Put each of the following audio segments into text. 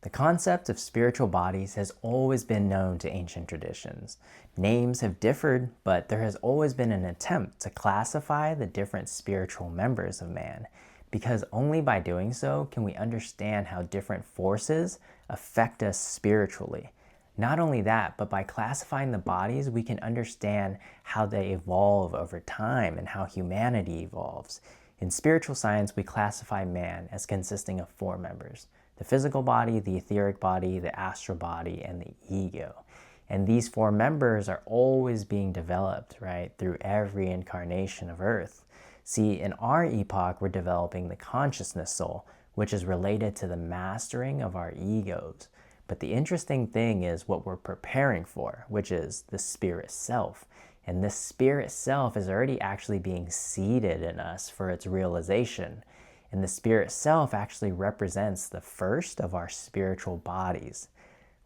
The concept of spiritual bodies has always been known to ancient traditions. Names have differed, but there has always been an attempt to classify the different spiritual members of man, because only by doing so can we understand how different forces affect us spiritually. Not only that, but by classifying the bodies, we can understand how they evolve over time and how humanity evolves. In spiritual science, we classify man as consisting of four members: the physical body, the etheric body, the astral body, and the ego. And these four members are always being developed, right, through every incarnation of Earth. See, in our epoch, we're developing the consciousness soul, which is related to the mastering of our egos. But the interesting thing is what we're preparing for, which is the spirit self. And this spirit self is already actually being seeded in us for its realization. And the spirit self actually represents the first of our spiritual bodies.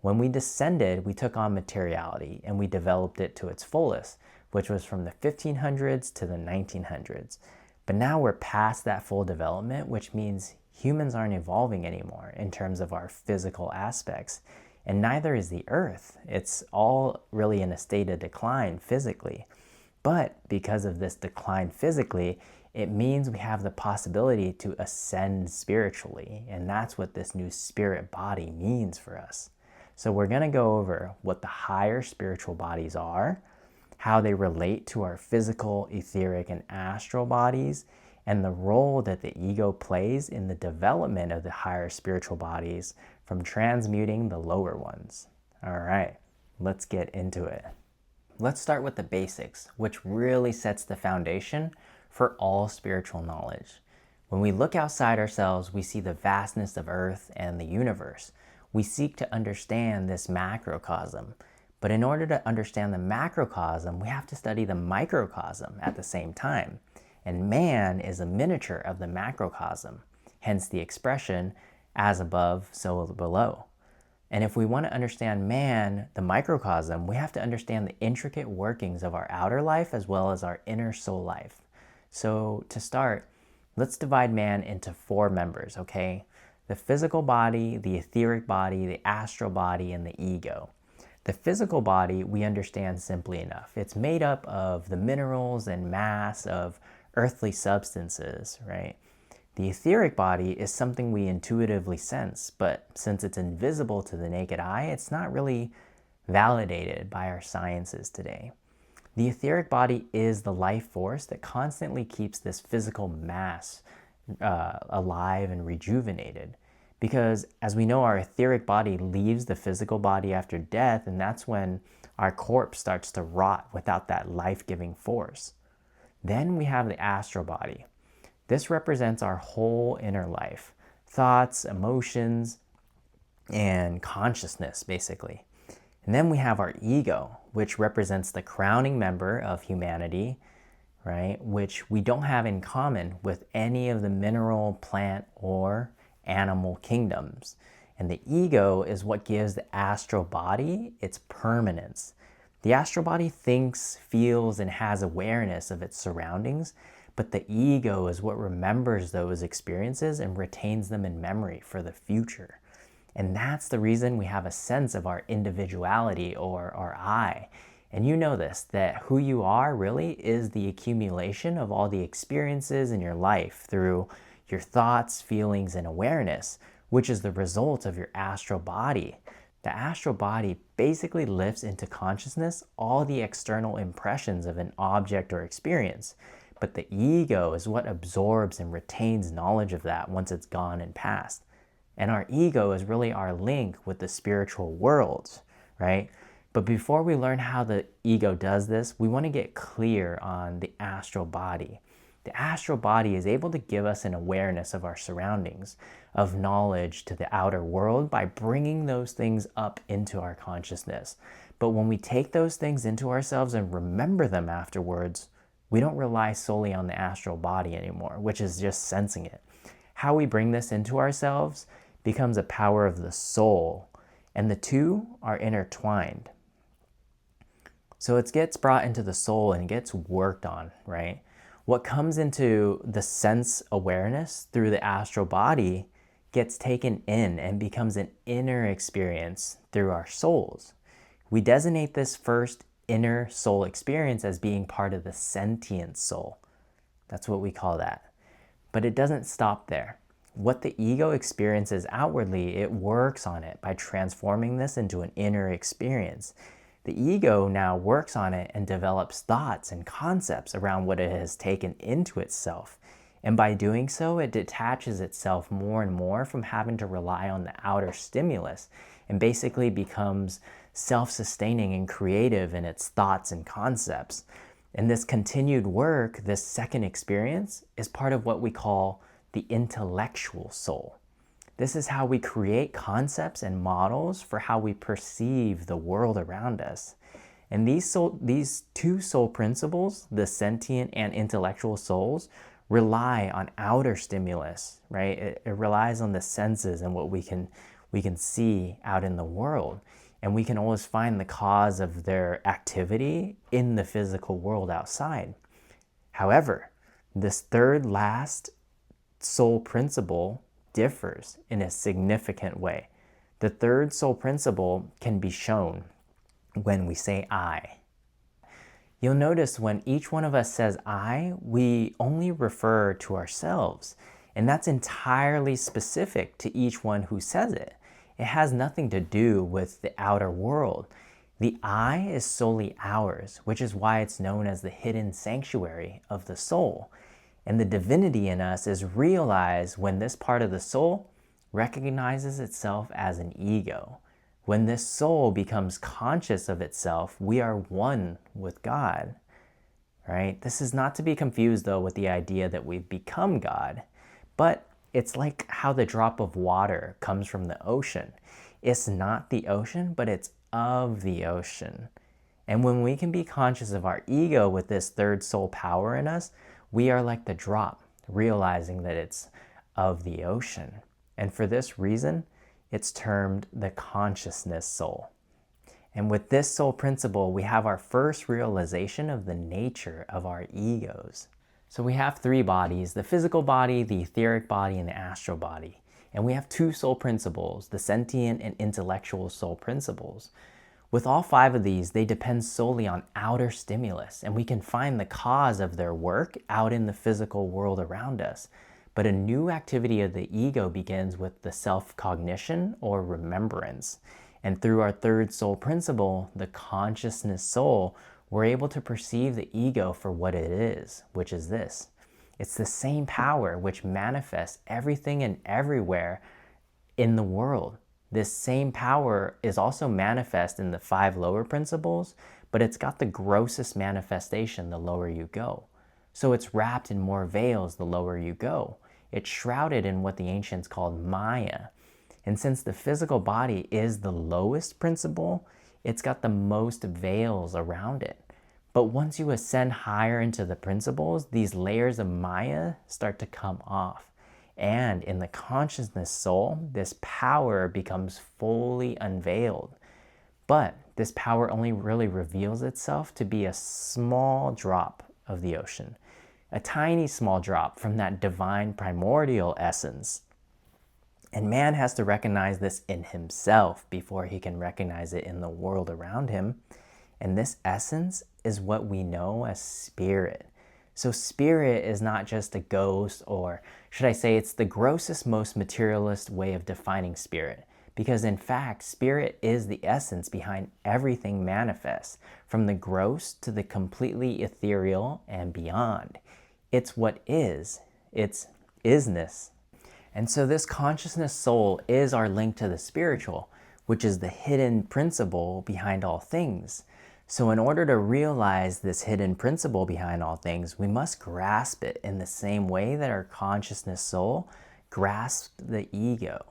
When we descended, we took on materiality and we developed it to its fullest, which was from the 1500s to the 1900s. But now we're past that full development, which means humans aren't evolving anymore in terms of our physical aspects. And neither is the earth. It's all really in a state of decline physically. But because of this decline physically, it means we have the possibility to ascend spiritually. And that's what this new spirit body means for us. So we're going to go over what the higher spiritual bodies are, how they relate to our physical, etheric, and astral bodies, and the role that the ego plays in the development of the higher spiritual bodies from transmuting the lower ones. All right, let's get into it. Let's start with the basics, which really sets the foundation for all spiritual knowledge. When we look outside ourselves, we see the vastness of Earth and the universe. We seek to understand this macrocosm. But in order to understand the macrocosm, we have to study the microcosm at the same time. And man is a miniature of the macrocosm, hence the expression, as above, so below. And if we want to understand man, the microcosm, we have to understand the intricate workings of our outer life as well as our inner soul life. So to start, let's divide man into four members, okay? The physical body, the etheric body, the astral body, and the ego. The physical body we understand simply enough. It's made up of the minerals and mass of earthly substances, right? The etheric body is something we intuitively sense, but since it's invisible to the naked eye, it's not really validated by our sciences today. The etheric body is the life force that constantly keeps this physical mass alive and rejuvenated. Because as we know, our etheric body leaves the physical body after death, and that's when our corpse starts to rot without that life-giving force. Then we have the astral body. This represents our whole inner life, thoughts, emotions, and consciousness, basically. And then we have our ego, which represents the crowning member of humanity, right? Which we don't have in common with any of the mineral, plant, or animal kingdoms. And the ego is what gives the astral body its permanence. The astral body thinks, feels, and has awareness of its surroundings, but the ego is what remembers those experiences and retains them in memory for the future. And that's the reason we have a sense of our individuality or our I. And you know this, that who you are really is the accumulation of all the experiences in your life through your thoughts, feelings, and awareness, which is the result of your astral body. The astral body basically lifts into consciousness all the external impressions of an object or experience, but the ego is what absorbs and retains knowledge of that once it's gone and passed. And our ego is really our link with the spiritual worlds, right? But before we learn how the ego does this, we want to get clear on the astral body. The astral body is able to give us an awareness of our surroundings, of knowledge to the outer world by bringing those things up into our consciousness. But when we take those things into ourselves and remember them afterwards, we don't rely solely on the astral body anymore, which is just sensing it. How we bring this into ourselves becomes a power of the soul, and the two are intertwined. So it gets brought into the soul and gets worked on, right? What comes into the sense awareness through the astral body gets taken in and becomes an inner experience through our souls. We designate this first inner soul experience as being part of the sentient soul. That's what we call that. But it doesn't stop there. What the ego experiences outwardly, it works on it by transforming this into an inner experience. The ego now works on it and develops thoughts and concepts around what it has taken into itself. And by doing so, it detaches itself more and more from having to rely on the outer stimulus and basically becomes self-sustaining and creative in its thoughts and concepts. And this continued work, this second experience, is part of what we call the intellectual soul. This is how we create concepts and models for how we perceive the world around us. And these two soul principles, the sentient and intellectual souls, rely on outer stimulus, right? It relies on the senses and what we can see out in the world. And we can always find the cause of their activity in the physical world outside. However, this third last soul principle differs in a significant way. The third soul principle can be shown when we say I. You'll notice when each one of us says I, we only refer to ourselves, and that's entirely specific to each one who says it. It has nothing to do with the outer world. The I is solely ours, which is why it's known as the hidden sanctuary of the soul. And the divinity in us is realized when this part of the soul recognizes itself as an ego. When this soul becomes conscious of itself, we are one with God, right? This is not to be confused, though, with the idea that we've become God, but it's like how the drop of water comes from the ocean. It's not the ocean, but it's of the ocean. And when we can be conscious of our ego with this third soul power in us, we are like the drop, realizing that it's of the ocean. And for this reason, it's termed the consciousness soul. And with this soul principle, we have our first realization of the nature of our egos. So we have three bodies, the physical body, the etheric body, and the astral body. And we have two soul principles, the sentient and intellectual soul principles. With all five of these, they depend solely on outer stimulus, and we can find the cause of their work out in the physical world around us. But a new activity of the ego begins with the self-cognition or remembrance. And through our third soul principle, the consciousness soul, we're able to perceive the ego for what it is, which is this. It's the same power which manifests everything and everywhere in the world. This same power is also manifest in the five lower principles, but it's got the grossest manifestation the lower you go. So it's wrapped in more veils the lower you go. It's shrouded in what the ancients called Maya. And since the physical body is the lowest principle, it's got the most veils around it. But once you ascend higher into the principles, these layers of Maya start to come off. And in the consciousness soul, this power becomes fully unveiled. But this power only really reveals itself to be a small drop of the ocean, a tiny small drop from that divine primordial essence. And man has to recognize this in himself before he can recognize it in the world around him. And this essence is what we know as spirit. So spirit is not just a ghost, or should I say it's the grossest, most materialist way of defining spirit. Because in fact, spirit is the essence behind everything manifest, from the gross to the completely ethereal and beyond. It's what is. It's isness. And so this consciousness soul is our link to the spiritual, which is the hidden principle behind all things. So in order to realize this hidden principle behind all things, we must grasp it in the same way that our consciousness soul grasped the ego.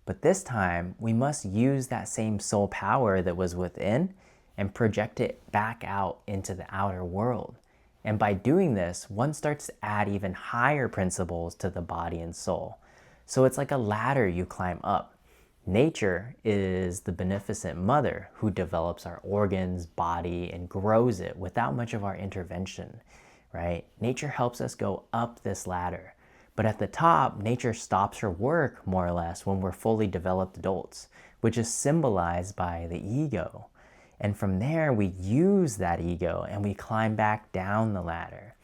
But this time, we must use that same soul power that was within and project it back out into the outer world. And by doing this, one starts to add even higher principles to the body and soul. So it's like a ladder you climb up. Nature is the beneficent mother who develops our organs, body, and grows it without much of our intervention, right? Nature helps us go up this ladder. But at the top, nature stops her work, more or less, when we're fully developed adults, which is symbolized by the ego. And from there, we use that ego and we climb back down the ladder.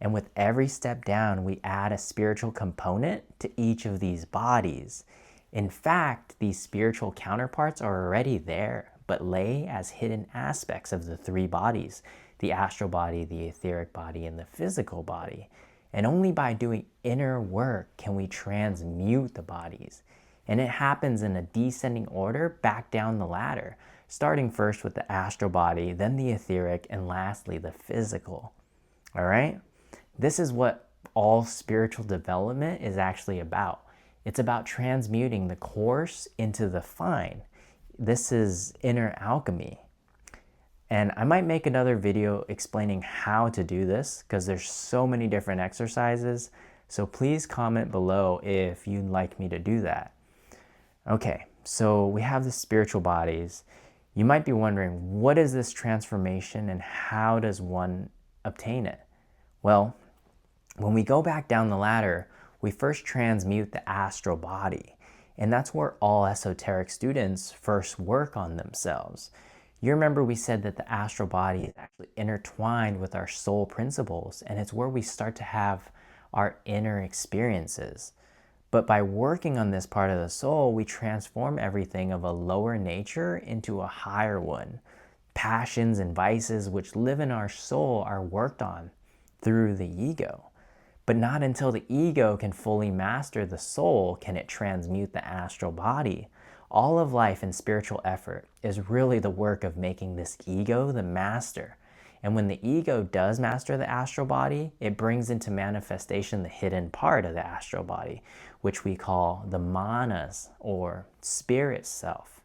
And with every step down, we add a spiritual component to each of these bodies. In fact, these spiritual counterparts are already there, but lay as hidden aspects of the three bodies: the astral body, the etheric body, and the physical body. And only by doing inner work can we transmute the bodies. And it happens in a descending order back down the ladder, starting first with the astral body, then the etheric, and lastly the physical. All right? This is what all spiritual development is actually about. It's about transmuting the coarse into the fine. This is inner alchemy. And I might make another video explaining how to do this because there's so many different exercises. So please comment below if you'd like me to do that. Okay, so we have the spiritual bodies. You might be wondering, what is this transformation and how does one obtain it? Well, when we go back down the ladder, we first transmute the astral body. And that's where all esoteric students first work on themselves. You remember we said that the astral body is actually intertwined with our soul principles, and it's where we start to have our inner experiences. But by working on this part of the soul, we transform everything of a lower nature into a higher one. Passions and vices which live in our soul are worked on through the ego. But not until the ego can fully master the soul can it transmute the astral body. All of life and spiritual effort is really the work of making this ego the master. And when the ego does master the astral body, it brings into manifestation the hidden part of the astral body, which we call the manas, or spirit self.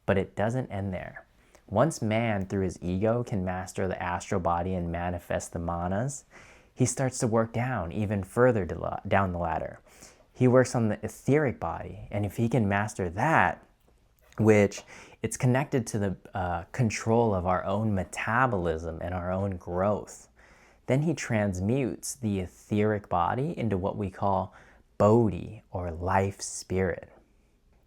But it doesn't end there. Once man, through his ego, can master the astral body and manifest the manas, he starts to work down even further down the ladder. He works on the etheric body, and if he can master that, which it's connected to the control of our own metabolism and our own growth, then he transmutes the etheric body into what we call bodhi, or life spirit.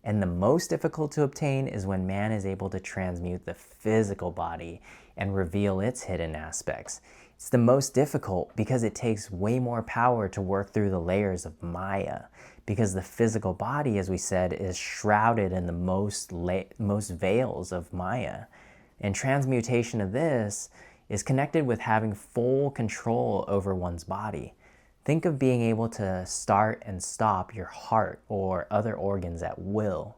And the most difficult to obtain is when man is able to transmute the physical body and reveal its hidden aspects. It's the most difficult because it takes way more power to work through the layers of Maya, because the physical body, as we said, is shrouded in the most veils of Maya. And transmutation of this is connected with having full control over one's body. Think of being able to start and stop your heart or other organs at will.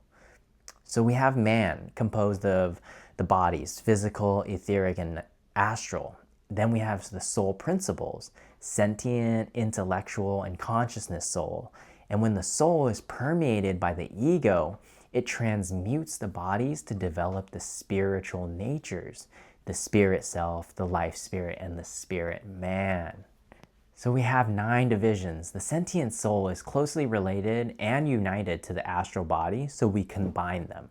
So we have man, composed of the bodies, physical, etheric, and astral. Then we have the soul principles, sentient, intellectual, and consciousness soul. And when the soul is permeated by the ego, it transmutes the bodies to develop the spiritual natures, the spirit self, the life spirit, and the spirit man. So we have 9 divisions. The sentient soul is closely related and united to the astral body, so we combine them.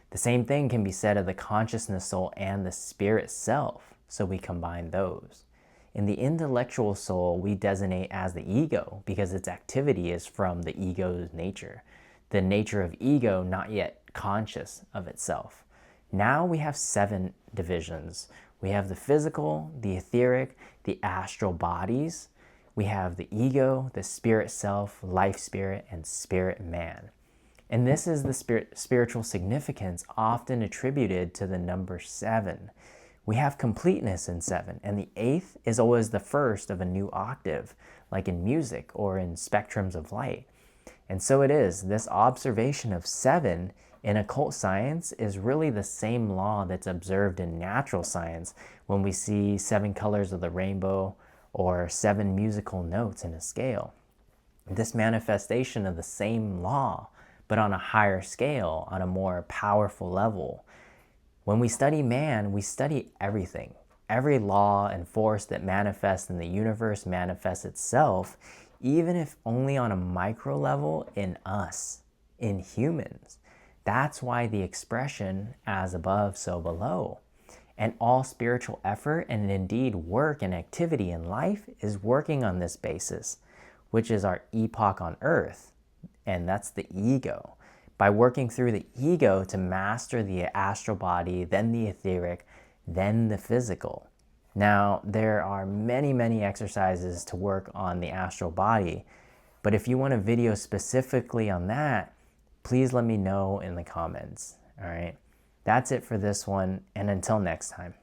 The same thing can be said of the consciousness soul and the spirit self, so we combine those. In the intellectual soul, we designate as the ego because its activity is from the ego's nature, the nature of ego not yet conscious of itself. Now we have 7 divisions. We have the physical, the etheric, the astral bodies. We have the ego, the spirit self, life spirit, and spirit man. And this is the spiritual significance often attributed to the number 7. We have completeness in 7, and the 8th is always the first of a new octave, like in music or in spectrums of light. And so it is, this observation of 7 in occult science is really the same law that's observed in natural science when we see 7 colors of the rainbow or 7 musical notes in a scale. This manifestation of the same law, but on a higher scale, on a more powerful level. When we study man, we study everything. Every law and force that manifests in the universe manifests itself, even if only on a micro level in us, in humans. That's why the expression, as above, so below. And all spiritual effort and indeed work and activity in life is working on this basis. which is our epoch on earth, and that's the ego. By working through the ego to master the astral body, then the etheric, then the physical. Now, there are many, many exercises to work on the astral body, but if you want a video specifically on that, please let me know in the comments, all right? That's it for this one, and until next time.